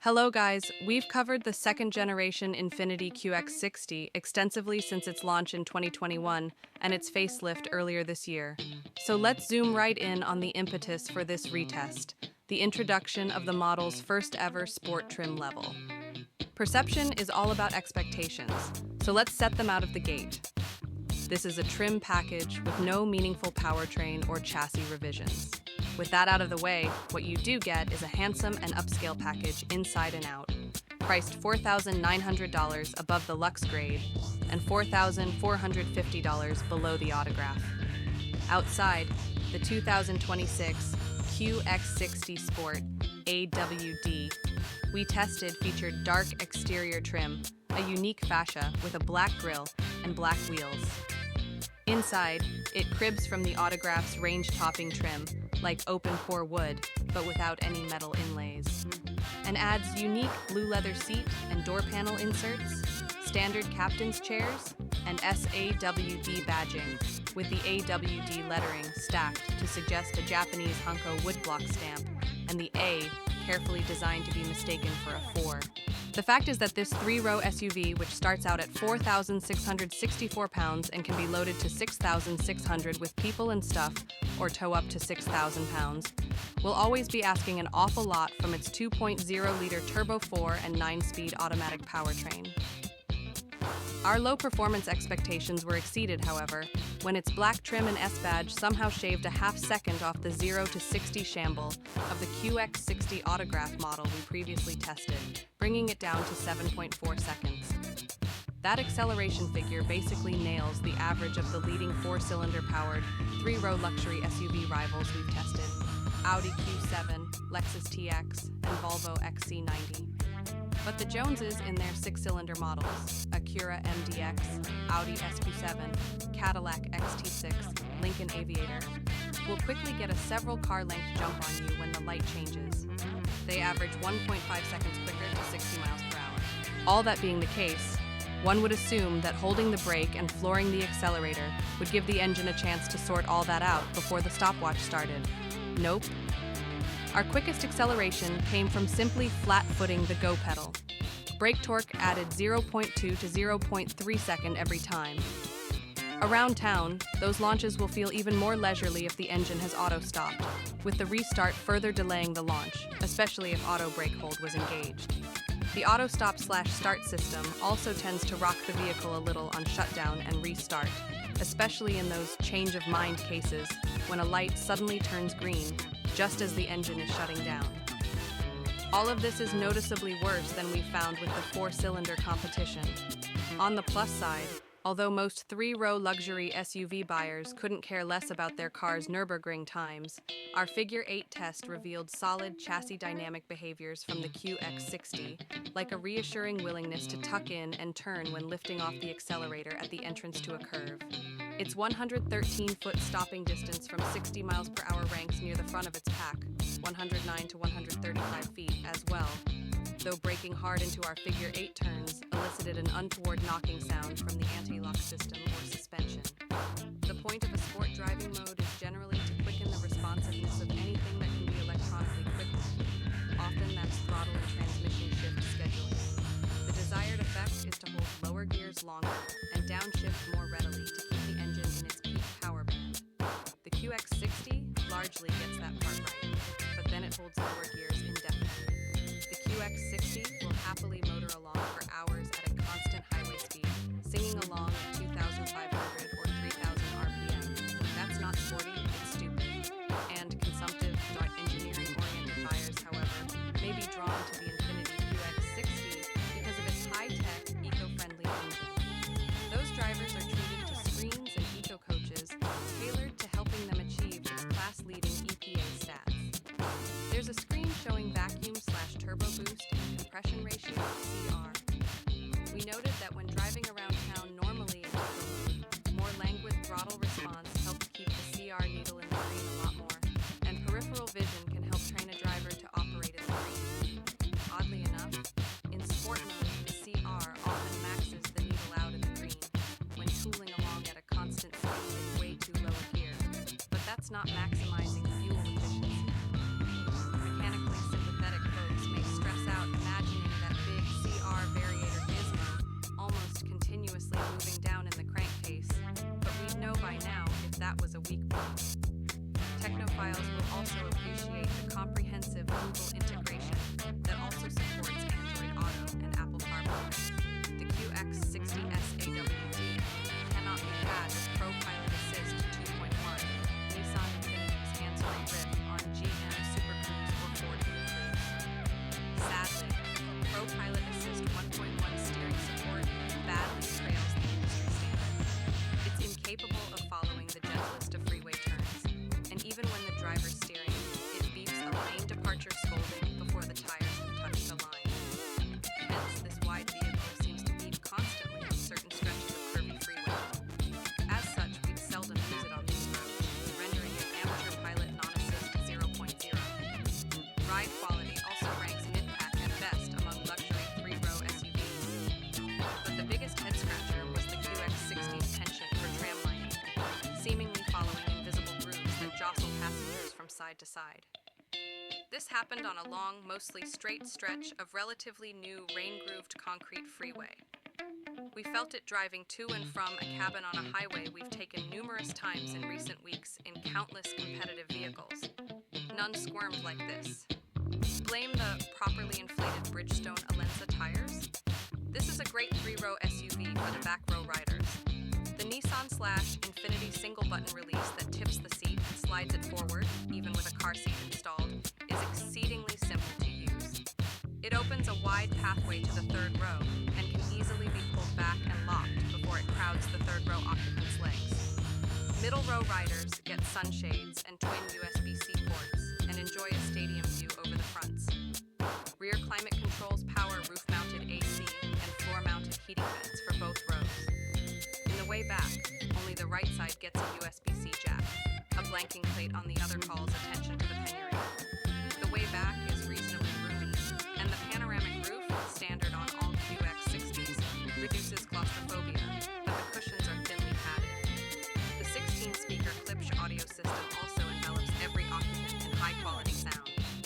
Hello guys, we've covered the second generation Infiniti QX60 extensively since its launch in 2021 and its facelift earlier this year. So let's zoom right in on the impetus for this retest, the introduction of the model's first ever sport trim level. Perception is all about expectations, so let's set them out of the gate. This is a trim package with no meaningful powertrain or chassis revisions. With that out of the way, what you do get is a handsome and upscale package inside and out, priced $4,900 above the Luxe grade and $4,450 below the Autograph. Outside, the 2026 QX60 Sport AWD we tested featured dark exterior trim, a unique fascia with a black grille and black wheels. Inside, it cribs from the Autograph's range-topping trim, like open-pore wood, but without any metal inlays, and adds unique blue leather seat and door panel inserts, standard captain's chairs, and SAWD badging, with the AWD lettering stacked to suggest a Japanese Hunko woodblock stamp, and the A carefully designed to be mistaken for a 4. The fact is that this 3-row SUV, which starts out at 4,664 pounds and can be loaded to 6,600 with people and stuff, or tow up to 6,000 pounds, will always be asking an awful lot from its 2.0-liter turbo 4 and 9-speed automatic powertrain. Our low performance expectations were exceeded, however, when its black trim and S-badge somehow shaved a half second off the 0 to 60 shamble of the QX60 Autograph model we previously tested, bringing it down to 7.4 seconds. That acceleration figure basically nails the average of the leading 4-cylinder powered, 3-row luxury SUV rivals we've tested: Audi Q7, Lexus TX, and Volvo XC90. But the Joneses in their 6-cylinder models, Acura MDX, Audi SQ7, Cadillac XT6, Lincoln Aviator, will quickly get a several car length jump on you when the light changes. They average 1.5 seconds quicker to 60 miles per hour. All that being the case, one would assume that holding the brake and flooring the accelerator would give the engine a chance to sort all that out before the stopwatch started. Nope. Our quickest acceleration came from simply flat-footing the go pedal. Brake torque added 0.2 to 0.3 seconds every time. Around town, those launches will feel even more leisurely if the engine has auto-stopped, with the restart further delaying the launch, especially if auto brake hold was engaged. The auto-stop/start system also tends to rock the vehicle a little on shutdown and restart, especially in those change-of-mind cases when a light suddenly turns green just as the engine is shutting down. All of this is noticeably worse than we found with the 4-cylinder competition. On the plus side, although most 3-row luxury SUV buyers couldn't care less about their car's Nürburgring times, our Figure 8 test revealed solid chassis dynamic behaviors from the QX60, like a reassuring willingness to tuck in and turn when lifting off the accelerator at the entrance to a curve. Its 113-foot stopping distance from 60 miles per hour ranks near the front of its pack, 109 to 135 feet as well, though braking hard into our Figure 8 turns elicited an untoward knocking sound from the anti-lock system or suspension. The point of a sport driving mode is generally to quicken the responsiveness of anything that can be electronically quickened. Often that's throttle and transmission shift scheduling. The desired effect is to hold lower gears longer and downshift more readily to keep the engine in its peak power band. The QX60 largely gets that part right, but then it holds lower gears indefinitely. The QX60 will happily motor along for hours at a constant highway speed, singing along at 2,500 or 3,000 RPM. That's not sporty, it's stupid. And consumptive, engineering-oriented buyers, however, may be drawn to the Infiniti QX60 because of its high-tech, eco-friendly engine. Those drivers are treated to screens and eco-coaches tailored to helping them achieve its class-leading EPA stats. There's a screen showing vacuum/turbo boost and compression ratio CR. We noted that when driving around town normally in turbo mode, more languid throttle response helps keep the CR needle in the green a lot more, and peripheral vision can help train a driver to operate in the green. Oddly enough, in sport mode, the CR often maxes the needle out in the green when tooling along at a constant speed in way too low a gear, but that's not maximizing fuel efficiency. Mechanically sympathetic folks may stress out imagining This happened on a long, mostly straight stretch of relatively new rain-grooved concrete freeway. We felt it driving to and from a cabin on a highway we've taken numerous times in recent weeks in countless competitive vehicles. None squirmed like this. Blame the properly inflated Bridgestone Alenza tires? This is a great three-row SUV for the back row riders. The Nissan/Infiniti single-button release that tips the seat and slides it forward, even with a car seat installed, is exceedingly simple to use. It opens a wide pathway to the third row and can easily be pulled back and locked before it crowds the third row occupants' legs. Middle row riders get sunshades and twin USB-C ports and enjoy a stadium view over the fronts. Rear climate controls power roof-mounted AC and floor-mounted heating vents for both rows. In the way back, only the right side gets a USB-C jack. A blanking plate on the other calls attention to the penury. The way back is